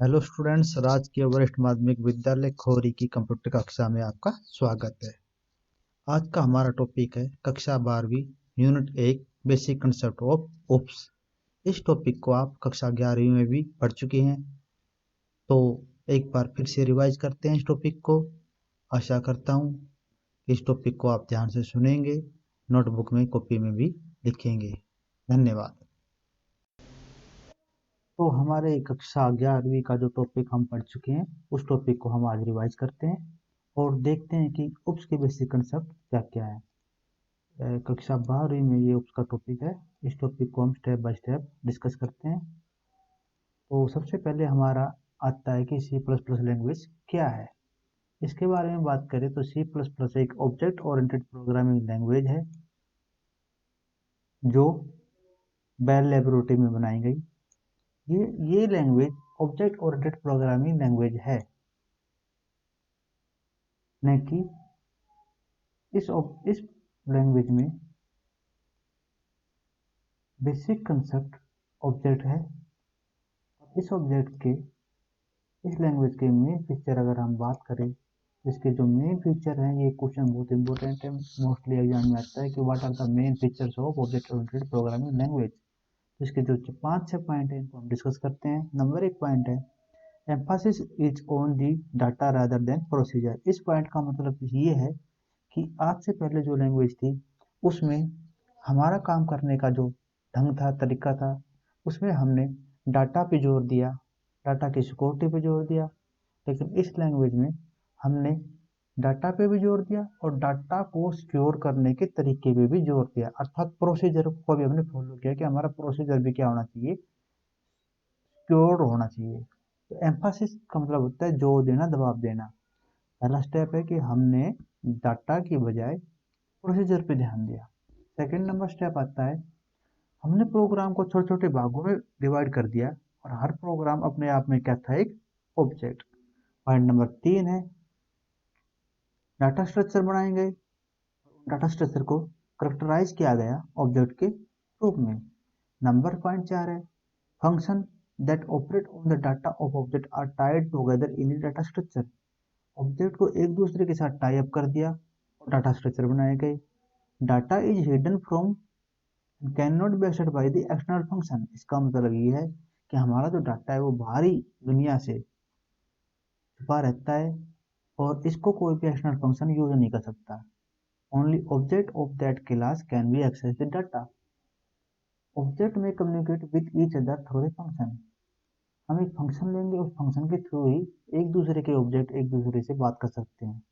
Hello students, राजकीय वरिष्ठ माध्यमिक विद्यालय खोरी की कंप्यूटर कक्षा में आपका स्वागत है। आज का हमारा टॉपिक है कक्षा 12वीं unit 1 basic concept of OOPs. इस टॉपिक को आप कक्षा 11वीं में भी पढ़ चुके हैं, तो एक बार फिर से रिवाइज करते हैं इस टॉपिक को। आशा करता हूँ कि इस टॉपिक को आप ध्यान से सुनेंगे, नोटबुक में कॉपी में भी लिखेंगे। धन्यवाद। तो हमारे कक्षा 11वीं का जो टॉपिक हम पढ़ चुके हैं, उस टॉपिक को हम आज रिवाइज करते हैं और देखते हैं कि उप्स के बेसिक कंसेप्ट क्या क्या है। कक्षा 12वीं में ये उप्स का टॉपिक है। इस टॉपिक को हम स्टेप बाय स्टेप डिस्कस करते हैं। तो सबसे पहले हमारा आता है कि सी प्लस प्लस लैंग्वेज क्या है। इसके बारे में बात करें तो सी प्लस प्लस एक ऑब्जेक्ट ओरिएंटेड प्रोग्रामिंग लैंग्वेज है जो बेल लेबोरेटरी में बनाई गई। ये language object oriented programming language है, न कि इस लैंग्वेज में बेसिक कंसेप्ट ऑब्जेक्ट है। इस ऑब्जेक्ट के इस लैंग्वेज के मेन फीचर अगर हम बात करें, इसके जो मेन फीचर हैं, ये क्वेश्चन बहुत इंपॉर्टेंट है, मोस्टली एग्जाम में आता है कि what are the main features of object oriented programming language. इसके जो 5-6 पॉइंट है इनको हम डिस्कस करते हैं। नंबर 1 पॉइंट है Mphasis is on the data rather than procedure. इस पॉइंट का मतलब ये है कि आज से पहले जो लैंग्वेज थी उसमें हमारा काम करने का जो ढंग था, तरीका था, उसमें हमने डाटा पे जोर दिया, डाटा की सिक्योरिटी पे जोर दिया। लेकिन इस लैंग्वेज में हमने डाटा पे भी जोर दिया और डाटा को सिक्योर करने के तरीके पे भी जोर दिया, अर्थात प्रोसीजर को भी हमने फॉलो किया कि हमारा प्रोसीजर भी क्या होना चाहिए, सिक्योर होना चाहिए। तो एम्फासिस का मतलब होता है जोर देना, दबाव देना। पहला स्टेप है कि हमने डाटा की बजाय प्रोसीजर पे ध्यान दिया। सेकंड नंबर स्टेप आता है हमने प्रोग्राम को छोटे छोटे भागों में डिवाइड कर दिया और हर प्रोग्राम अपने आप में क्या था, एक ऑब्जेक्ट। पॉइंट नंबर 3 है डाटा स्ट्रक्चर बनाए गए, डाटा स्ट्रक्चर को करेक्टराइज किया गया ऑब्जेक्ट के रूप में। नंबर पॉइंट 4 है function that operate on the data of object are tied together in data structure. Object को एक दूसरे के साथ टाई अप कर दिया और डाटा स्ट्रक्चर बनाए गए। Data is hidden from can not be accessed by the external function. इसका मतलब ये है कि हमारा जो डाटा है वो बाहरी दुनिया से छुपा रहता है और इसको कोई भी एक्सटर्नल फंक्शन यूज नहीं कर सकता। Only object of that class can be access the data. Object में communicate with each other through the function. हम एक फंक्शन लेंगे, उस फंक्शन के थ्रू ही एक दूसरे के ऑब्जेक्ट एक दूसरे से बात कर सकते हैं।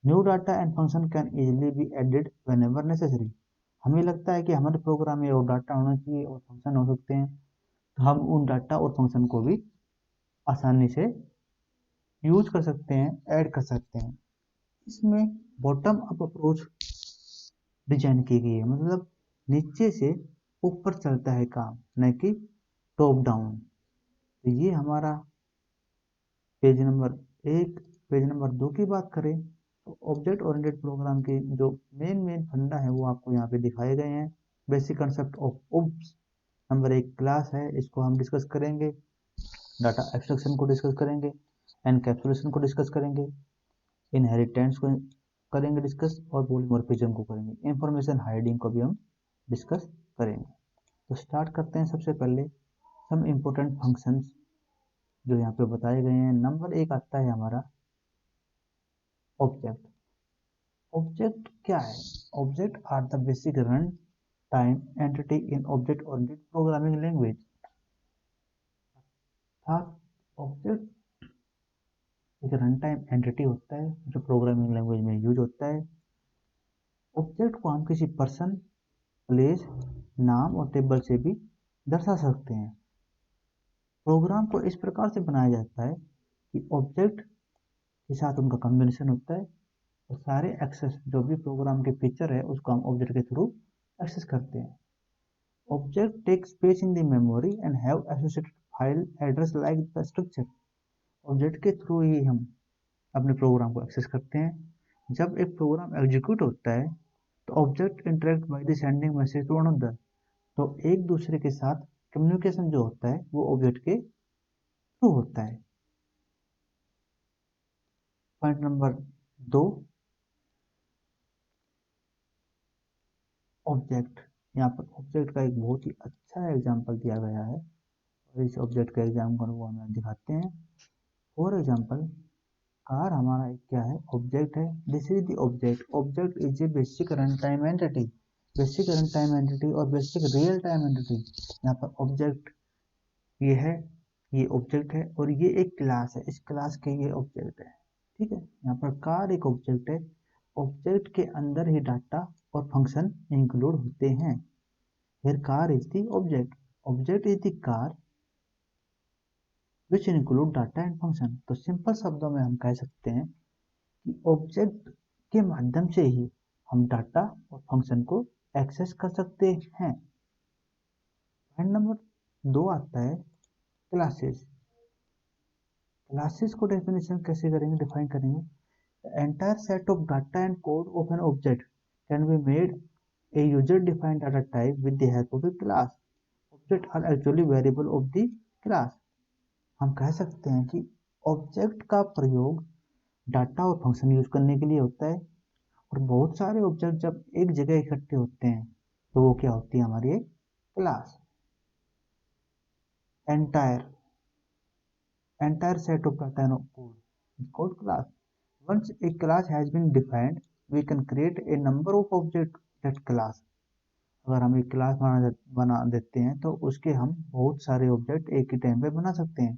New data and function can easily be added whenever necessary. हमें लगता है कि हमारे प्रोग्राम में और डाटा होना चाहिए और फंक्शन हो सकते हैं, तो हम उन डाटा और फंक्शन को भी आसानी से यूज कर सकते हैं, ऐड कर सकते हैं। इसमें बॉटम अप अप्रोच डिजाइन की गई है, मतलब नीचे से ऊपर चलता है काम, न कि टॉप डाउन। तो ये हमारा पेज नंबर 1। पेज नंबर 2 की बात करें तो ऑब्जेक्ट ओरिएंटेड प्रोग्राम के जो मेन फंडा है वो आपको यहाँ पे दिखाए गए हैं। Basic concept of OOPs. Number 1 class है, इसको हम डिस्कस करेंगे। डाटा एब्स्ट्रैक्शन को डिस्कस करेंगे, एनकैप्सुलेशन को डिस्कस करेंगे, इनहेरिटेंस को करेंगे डिस्कस, और पॉलीमॉर्फिज्म को करेंगे। इंफॉर्मेशन हाइडिंग को भी हम डिस्कस करेंगे। तो स्टार्ट करते हैं। सबसे पहले सम इम्पोर्टेंट फंक्शंस जो यहाँ पे बताए गए हैं। नंबर 1 आता है हमारा ऑब्जेक्ट। ऑब्जेक्ट क्या है? Object are the basic run time entity in object oriented programming language. Object एक रन टाइम एंटिटी होता है जो प्रोग्रामिंग लैंग्वेज में यूज होता है। ऑब्जेक्ट को हम किसी पर्सन, प्लेस, नाम और टेबल से भी दर्शा सकते हैं। प्रोग्राम को इस प्रकार से बनाया जाता है कि ऑब्जेक्ट के साथ उनका कॉम्बिनेशन होता है और सारे एक्सेस जो भी प्रोग्राम के फीचर है उसको हम ऑब्जेक्ट के थ्रू एक्सेस करते हैं। Object tech space in the memory and have associated file address like the structure. Object के थ्रू ही हम अपने प्रोग्राम को एक्सेस करते हैं। जब एक प्रोग्राम एग्जीक्यूट होता है तो object interact by the sending message to another. तो एक दूसरे के साथ कम्युनिकेशन जो होता है वो ऑब्जेक्ट के ट्रू होता है। Point number 2, object. यहाँ पर ऑब्जेक्ट का एक बहुत ही अच्छा एग्जाम्पल दिया गया है और इस ऑब्जेक्ट का एग्जाम्पल वो हमें दिखाते हैं। फॉर एग्जाम्पल, कार हमारा एक क्या है, ऑब्जेक्ट है। This is the object. Object is a basic run time entity. Basic run time entity और बेसिक रियल टाइम एंटिटी। यहाँ पर ऑब्जेक्ट ये है, ये ऑब्जेक्ट है और ये एक क्लास है, इस क्लास के ये ऑब्जेक्ट है। ठीक है, यहाँ पर कार एक ऑब्जेक्ट है। ऑब्जेक्ट के अंदर ही डाटा और फंक्शन इंक्लूड होते हैं। Here car is the object. Object is the car which include data and function. तो सिंपल शब्दों में हम कह सकते हैं कि ऑब्जेक्ट के माध्यम से ही हम डाटा और फंक्शन को एक्सेस कर सकते हैं। पॉइंट नंबर 2 आता है क्लासेस। क्लासेस को डेफिनेशन कैसे करेंगे, डिफाइन करेंगे। Entire set of data and code of an object can be made a user defined data type with the help of a class. Objects are actually variable of the class. हम कह सकते हैं कि object का प्रयोग data और function use करने के लिए होता है और बहुत सारे ऑब्जेक्ट जब एक जगह इकट्ठे होते हैं तो वो क्या होती है, हमारी एक class. Entire set of data and code is called class. Once a class has been defined, we can create a number of objects that class. अगर हम एक क्लास बना देते हैं तो उसके हम बहुत सारे ऑब्जेक्ट एक ही टाइम पे बना सकते हैं।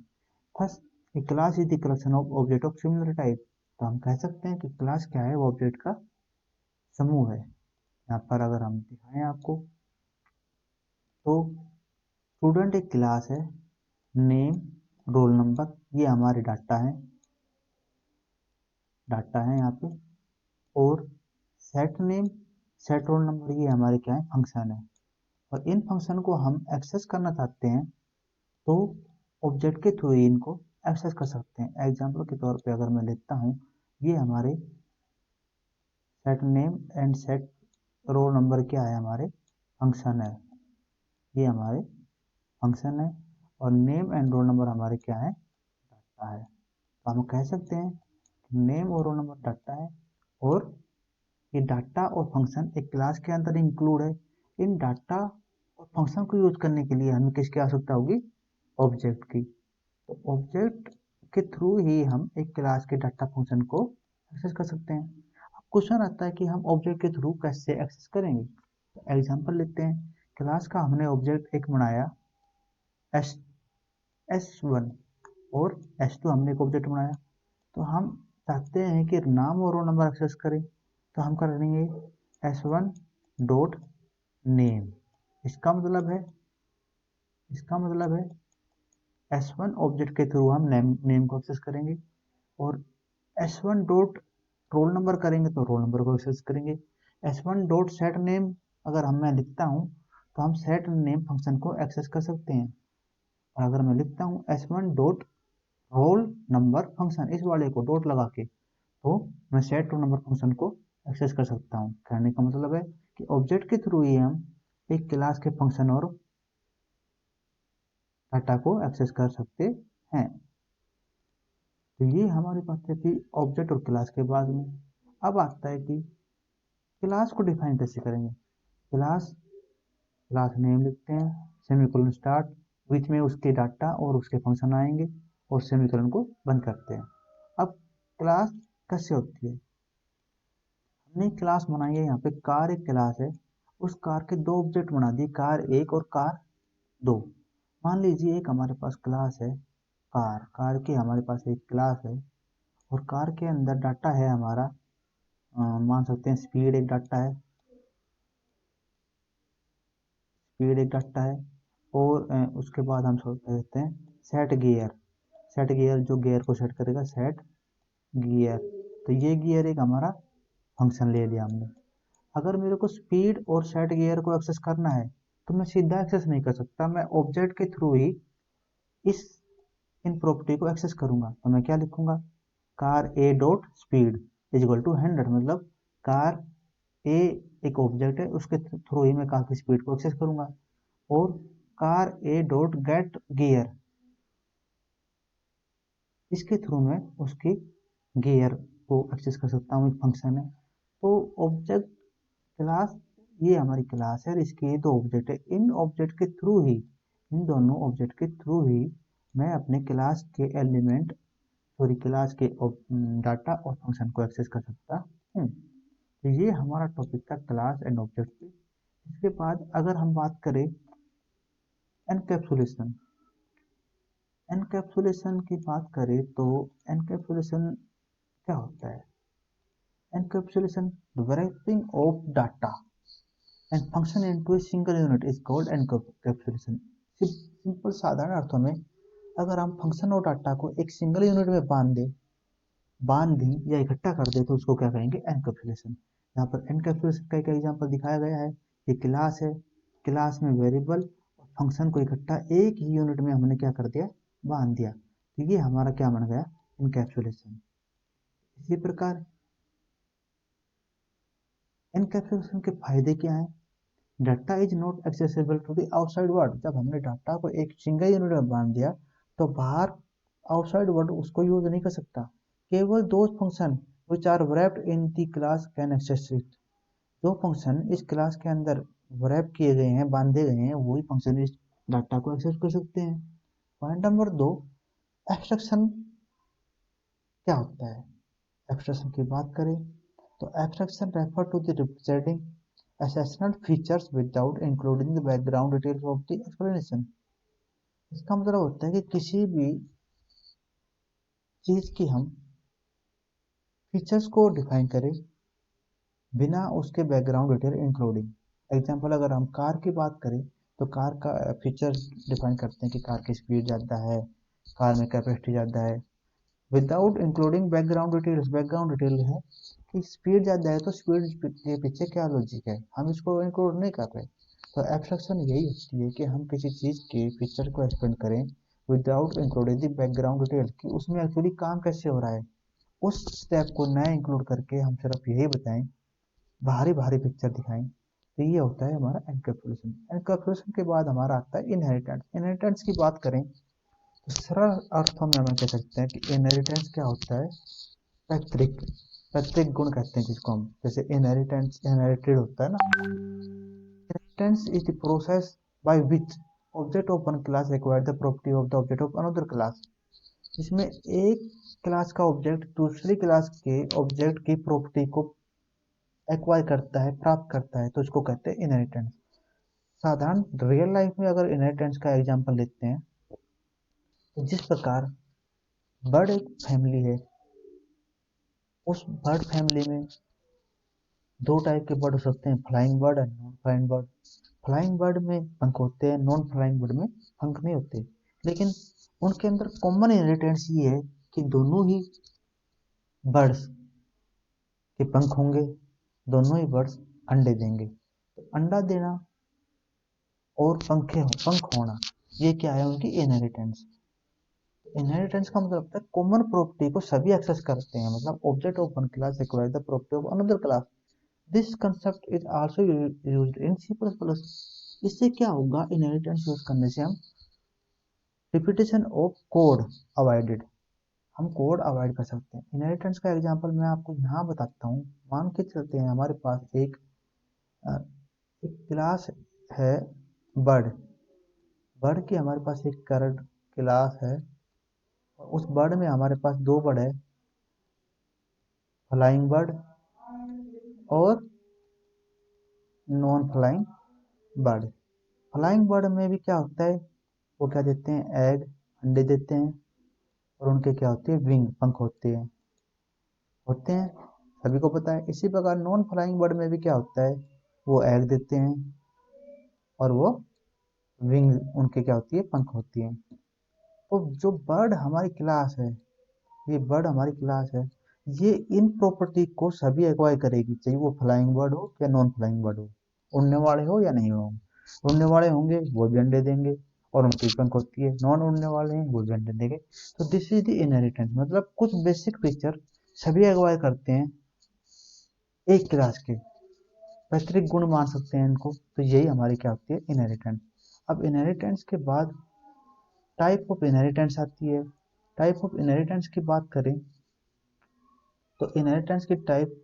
First, A class is the collection of object of similar type. तो हम कह सकते हैं कि क्लास क्या है, वो ऑब्जेक्ट का समूह है। यहाँ पर अगर हम दिखाएं आपको तो स्टूडेंट एक क्लास है, नेम, रोल नंबर ये हमारे डाटा है यहाँ पे, और set name, set roll number ये हमारे क्या है, फंक्शन है। और इन फंक्शन को हम एक्सेस करना चाहते हैं तो ऑब्जेक्ट के थ्रू ही इनको एक्सेस कर सकते हैं। एग्जाम्पल के तौर पे अगर मैं लेता हूँ, ये हमारे set name and set roll number क्या है, हमारे फंक्शन है। ये हमारे फंक्शन है और नेम एंड रोल नंबर हमारे क्या है, डाटा है। तो हम कह सकते हैं नेम और रोल नंबर डाटा है और ये डाटा और फंक्शन एक क्लास के अंदर इंक्लूड है। इन डाटा और फंक्शन को यूज करने के लिए हमें किसकी आवश्यकता होगी, ऑब्जेक्ट की। तो ऑब्जेक्ट के थ्रू ही हम एक क्लास के डाटा फंक्शन को एक्सेस कर सकते हैं। अब क्वेश्चन आता है कि हम ऑब्जेक्ट के थ्रू कैसे एक्सेस करेंगे। तो एग्जांपल लेते हैं, क्लास का हमने ऑब्जेक्ट एक बनाया S1 और S2 हमने एक ऑब्जेक्ट बनाया। तो हम चाहते हैं कि नाम और रोल नंबर एक्सेस करें, तो हम कर लेंगे S1 डॉट नेम। इसका मतलब है S1 ऑब्जेक्ट के थ्रू हम नेम को एक्सेस करेंगे और S1 डॉट रोल नंबर करेंगे तो रोल नंबर को एक्सेस करेंगे। S1 डॉट सेट नेम अगर मैं लिखता हूँ तो हम सेट नेम फंक्शन को एक्सेस कर सकते हैं। और अगर मैं लिखता हूँ S1 dot roll number function, इस वाले को डॉट लगा के, तो मैं सेट रोल नंबर फंक्शन को एक्सेस कर सकता हूँ। कहने का मतलब है कि ऑब्जेक्ट के थ्रू ही हम एक क्लास के फंक्शन और डाटा को एक्सेस कर सकते हैं। तो ये हमारी बातें थी ऑब्जेक्ट और क्लास के बाद में। अब आता है कि क्लास को डिफाइन कैसे करेंगे। क्लास नेम लिखते हैं, सेमीकोलन स्टार्ट, बीच में उसके डाटा और उसके फंक्शन आएंगे और सेमीकोलन को बंद करते हैं। अब क्लास कैसे होती है, हमने क्लास बनाई है। यहाँ पे कार एक क्लास है, उस कार के दो ऑब्जेक्ट बना दिए, कार एक और कार दो। मान लीजिए एक हमारे पास क्लास है कार की हमारे पास एक क्लास है और कार के अंदर डाटा है हमारा, मान सकते हैं स्पीड एक डाटा है और उसके बाद हम सोच सकते हैं सेट गियर जो गियर को सेट करेगा, सेट गियर। तो ये गियर एक हमारा फंक्शन ले लिया हमने। अगर मेरे को स्पीड और सेट गियर को एक्सेस करना है तो मैं सीधा एक्सेस नहीं कर सकता, मैं ऑब्जेक्ट के थ्रू ही इस इन प्रॉपर्टी को एक्सेस करूंगा। तो मैं क्या लिखूंगा, car A dot speed is equal to 100, मतलब कार ए एक ऑब्जेक्ट है, उसके थ्रू ही मैं कार की स्पीड को एक्सेस करूंगा। और car A dot gate gear इसके थ्रू मैं उसकी गेयर को एक्सेस कर सकता हूँ, एक फंक्शन है। तो ऑब्जेक्ट क्लास, ये हमारी क्लास है और इसके ये दो ऑब्जेक्ट है। इन ऑब्जेक्ट के थ्रू ही, इन दोनों ऑब्जेक्ट के थ्रू ही मैं अपने क्लास के एलिमेंट, सॉरी क्लास के डाटा और फंक्शन को एक्सेस कर सकता हूँ। तो ये हमारा टॉपिक था क्लास एंड ऑब्जेक्ट पे। इसके बाद अगर हम बात करें एनकैप्सुलेशन, एनकैप्सुलेशन की बात करें तो एनकैप्सुलेशन क्या होता है? Encapsulation, the wrapping of data and function into a single unit is called encapsulation। Simple साधारण अर्थों में अगर हम फंक्शन और डाटा को एक सिंगल यूनिट में बांध दें या इकट्ठा कर दे तो उसको क्या कहेंगे? एनकैप्सुलेशन। यहाँ पर एनकैप्सुलेशन का एक एग्जांपल दिखाया गया है। ये क्लास है, क्लास में वेरिएबल और फंक्शन को इकट्ठा एक ही यूनिट में हमने क्या कर दिया? बांध दिया। तो ये हमारा क्या बन गया? एनकैप्सुलेशन। इसी प्रकार एनकैप्सुलेशन के फायदे क्या हैं? Data is not accessible to the outside world. जब हमने डाटा को एक सिंगल यूनिट में बांध दिया तो बाहर आउटसाइड वर्ल्ड उसको यूज नहीं कर सकता। केवल दो function which are wrapped in the class can access it. जो फंक्शन इस क्लास के अंदर wrap किए गए हैं, बांधे गए हैं, वही फंक्शन इस डाटा को एक्सेस कर सकते हैं। पॉइंट नंबर 2, एब्स्ट्रैक्शन क्या होता है? एब्स्ट्रैक्शन की बात करें तो abstraction refer to the representing exceptional features without including the background details of the explanation. इसका मतलब होता है कि किसी भी चीज की हम फीचर्स को डिफाइन करें बिना उसके बैकग्राउंड डिटेल इंक्लूडिंग। एग्जांपल अगर हम कार की बात करें तो कार का फीचर डिफाइन करते हैं कि कार की स्पीड ज़्यादा है, कार में कैपेसिटी ज़्यादा है, without including background details. Background detail है कि स्पीड ज़्यादा है तो स्पीड के पीछे क्या लॉजिक है, हम इसको इंक्लूड नहीं कर रहे। तो एब्स्ट्रैक्शन यही होती है कि हम किसी चीज़ के फीचर को एक्सप्लेन करें without including the background detail कि उसमें एक्चुअली काम कैसे हो रहा है। उस स्टेप को न इंक्लूड करके हम सिर्फ यही बताएं, बाहरी बाहरी पिक्चर दिखाएं। तो ये होता है हमारा एनकैप्सुलेशन। एनकैप्सुलेशन के बाद हमारा आता है इनहेरिटेंस। इनहेरिटेंस की बात करें तो सरल अर्थों में हम कह सकते हैं कि इनहेरिटेंस क्या होता है? पैतृक, पैतृक गुण कहते हैं जिसको हम, जैसे इनहेरिटेंस, इनहेरिटेड होता है ना। Inheritance is the process by which object of one class acquire the property of the object of another class. जिसमें एक क्लास का ऑब्जेक्ट दूसरी क्लास के ऑब्जेक्ट की प्रॉपर्टी को एक्वायर करता है, प्राप्त करता है, तो इसको कहते हैं इनहेरिटेंस। साधारण रियल लाइफ में अगर इनहेरिटेंस का एग्जांपल लेते हैं तो जिस प्रकार बर्ड एक फैमिली है, उस बर्ड फैमिली में दो टाइप के बर्ड हो सकते हैं, flying bird and non flying bird. Flying bird में पंख होते हैं, नॉन फ्लाइंग बर्ड में पंख नहीं होते, लेकिन उनके अंदर कॉमन इनहेरिटेंस ये है कि दोनों ही बर्ड्स के पंख होंगे, दोनों ही बर्ड्स अंडे देंगे। तो अंडा देना और पंख होना, ये क्या है? उनकी इनहेरिटेंस। इनहेरिटेंस का मतलब होता है कॉमन प्रॉपर्टी को सभी एक्सेस करते हैं, मतलब object of one class acquire the property of another class. This concept is also used in C plus plus. इससे क्या होगा? इनहेरिटेंस यूज करने से हम रिपीटेशन ऑफ कोड अवॉइडेड, हम कोड अवॉइड कर सकते हैं। इनहेरिटेंस का एग्जांपल मैं आपको यहाँ बताता हूँ। मान के चलते हैं हमारे पास एक क्लास है बर्ड, बर्ड की हमारे पास एक करंट क्लास है, और उस बर्ड में हमारे पास दो बर्ड है, फ्लाइंग बर्ड और non flying bird. Flying bird में भी क्या होता है? वो क्या देते हैं? एग, अंडे देते हैं, और उनके क्या होते हैं? विंग, पंख होते हैं, सभी को पता है। इसी प्रकार नॉन फ्लाइंग बर्ड में भी क्या होता है? वो एग देते हैं और वो विंग, उनके क्या होती है? पंख होती है। तो जो बर्ड हमारी क्लास है, ये बर्ड हमारी क्लास है, ये इन प्रॉपर्टी को सभी एक्वायर करेगी, चाहे वो फ्लाइंग बर्ड हो या नॉन फ्लाइंग बर्ड हो, उड़ने वाले हो या नहीं हो। उड़ने वाले होंगे वो भी अंडे देंगे और उनकी पंख होती है, नॉन उड़ने वाले हैं वो भी अंडे देंगे। तो दिस इज द इनहेरिटेंस, मतलब कुछ बेसिक फीचर सभी एक्वायर करते हैं एक क्लास के, पैतृक गुण मान सकते हैं इनको। तो यही हमारी क्या होती है? इनहेरिटेंस। अब इनहेरिटेंस के बाद टाइप ऑफ इनहेरिटेंस आती है। टाइप ऑफ इनहेरिटेंस की बात करें तो इनहेरिटेंस की टाइप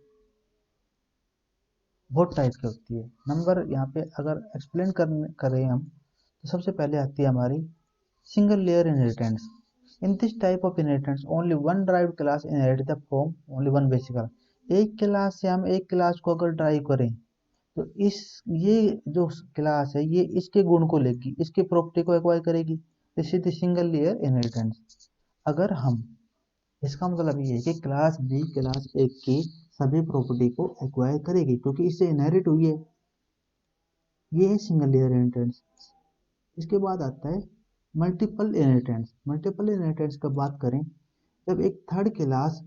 बहुत टाइप की होती है। नंबर यहाँ पे अगर एक्सप्लेन करें हम तो सबसे पहले आती है हमारी single layer inheritance. In this type of inheritance only one derived class inherit the from only one basic class. एक क्लास से हम एक क्लास को अगर ड्राइव करें तो इस ये जो क्लास है ये इसके गुण को लेगी, इसकी प्रॉपर्टी को एक्वायर करेगी। This is the single layer inheritance. अगर हम इसका मतलब ये है कि क्लास बी क्लास ए की सभी प्रॉपर्टी को एक्वायर करेगी क्योंकि इससे इनहेरिट हुई है। ये है सिंगल लेयर इनहेरिटेंस। इसके बाद आता है मल्टीपल इनहेरिटेंस। मल्टीपल इनहेरिटेंस का बात करें जब एक थर्ड क्लास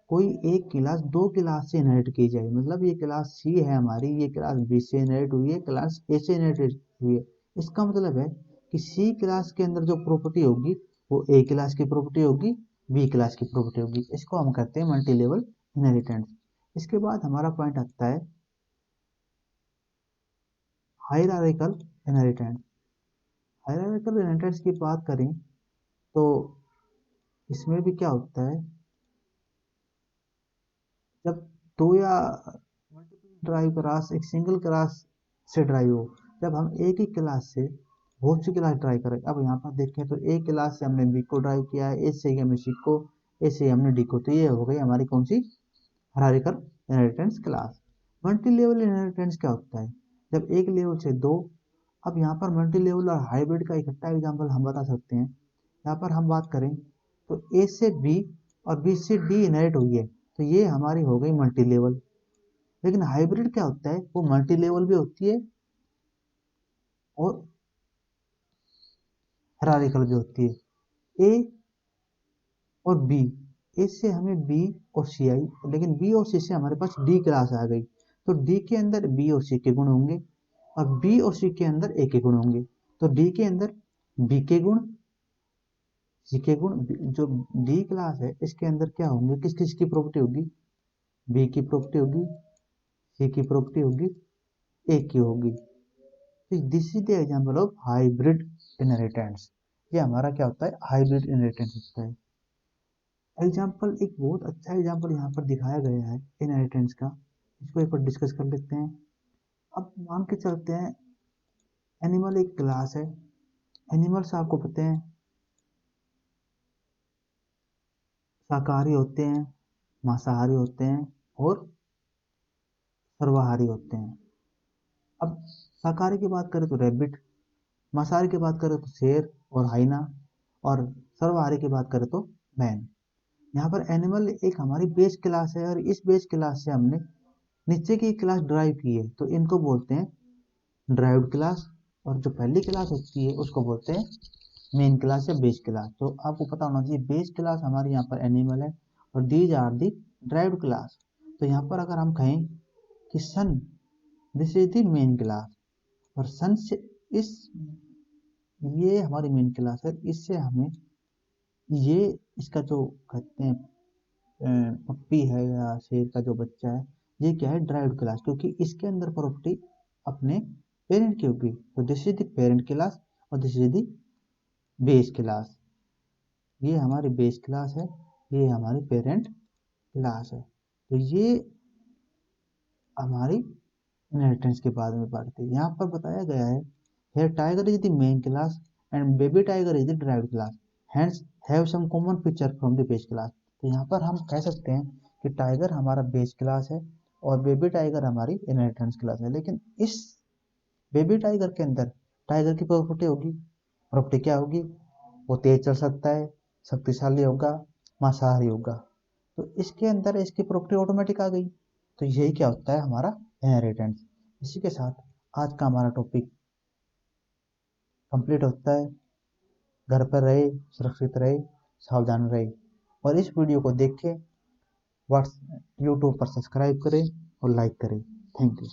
कोई एक क्लास दो क्लास से इनहेरिट की जाए, मतलब ये क्लास सी है हमारी, ये क्लास बी से इनहेरिट हुई है, क्लास ए से इनहेरिट हुई है। इसका मतलब है कि सी क्लास के अंदर जो प्रॉपर्टी होगी वो ए क्लास की प्रॉपर्टी होगी, बी क्लास की प्रॉपर्टी होगी। इसको हम कहते हैं मल्टी लेवल इनहेरिटेंस। इसके बाद हमारा पॉइंट आता है हायरार्किकल इनहेरिटेंस। हायरार्किकल इनहेरिटेंस की बात करें तो इसमें भी क्या होता है, जब दो या मल्टीपल ड्राइव क्लास एक सिंगल क्लास से ड्राइव हो, जब हम एक ही क्लास से बहुत सी क्लास ड्राइव करें। अब यहाँ पर देखें तो एक क्लास से हमने बी को ड्राइव किया है, ए से हमने सी को, ए से हमने डी को, तो ये हो गई हमारी कौन सी hierarchical inheritance class. Multi level inheritance क्या होता है, जब एक लेवल से दो। अब यहाँ पर मल्टी लेवल और हाइब्रिड का इकट्ठा एग्जाम्पल हम बता सकते हैं। यहाँ पर हम बात करें तो ए से बी और बी से डी इनहेरिट हुई है, तो ये हमारी हो गई मल्टी लेवल। लेकिन हाइब्रिड क्या होता है, वो मल्टी लेवल भी होती है और हायरार्किकल भी होती है। ए और बी, ए से हमें बी और सी आई, लेकिन बी और सी से हमारे पास डी क्लास आ गई, तो डी के अंदर बी और सी के गुण होंगे और बी और सी के अंदर ए के गुण होंगे। तो डी के अंदर बी के गुण, सी के गुण, जो डी क्लास है इसके अंदर क्या होंगे, किस किस की प्रॉपर्टी होगी, बी की प्रॉपर्टी होगी, सी की प्रॉपर्टी होगी, ए की होगी। This is the example of hybrid inheritance. ये हमारा क्या होता है, हाइब्रिड इनहेरिटेंस होता है। एग्जाम्पल एक बहुत अच्छा एग्जाम्पल यहाँ पर दिखाया गया है इनहेरिटेंस का, इसको एक बार डिस्कस कर लेते हैं। अब मान के चलते हैं एनिमल एक क्लास है। एनिमल्स आपको पता है शाकाहारी होते हैं, मांसाहारी होते हैं और सर्वाहारी होते हैं। अब शाकाहारी की बात करें तो रैबिट, मांसाहारी की बात करें तो शेर और हाइना, और सर्वाहारी की बात करें तो मैन। यहाँ पर एनिमल एक हमारी बेस क्लास है और इस बेस क्लास से हमने नीचे की क्लास ड्राइव की है, तो इनको बोलते हैं ड्राइव्ड क्लास। और जो पहली क्लास होती है उसको बोलते हैं मेन क्लास या बेस क्लास। तो आपको पता होना चाहिए बेस क्लास हमारे यहाँ पर एनिमल है और these are the derived class. तो यहाँ पर अगर हम कहें कि son, this is the main class, और सन से इस, ये हमारी मेन क्लास है, इससे हमें ये इसका जो कहते हैं पप्पी है या शेर का जो बच्चा है, ये क्या है, ड्राइव्ड क्लास, क्योंकि इसके अंदर प्रॉपर्टी अपने पेरेंट की होगी। तो this is the parent class और this is the base class. ये हमारी बेस क्लास है, ये हमारी पेरेंट क्लास है। तो ये हमारी इनहेरिटेंस के बारे में पढ़ते हैं। यहाँ पर बताया गया है here tiger is the main class and baby tiger is the derived class, hence have some common feature from the base class। तो यहाँ पर हम कह सकते हैं कि टाइगर हमारा बेस क्लास है और बेबी टाइगर हमारी इनहेरिटेंस क्लास है। लेकिन इस बेबी टाइगर के अंदर टाइगर की प्रॉपर्टी होगी, प्रॉपर्टी क्या होगी, वो तेज चल सकता है, शक्तिशाली होगा, मांसाहारी होगा। तो इसके अंदर इसकी प्रॉपर्टी ऑटोमेटिक आ गई। तो यही क्या होता है हमारा इनहेरिटेंस। इसी के साथ आज का हमारा टॉपिक कंप्लीट होता है। घर पर रहे, सुरक्षित रहे, सावधान रहे और इस वीडियो को देखें, व्हाट्स यूट्यूब पर सब्सक्राइब करें और लाइक करें। Thank you.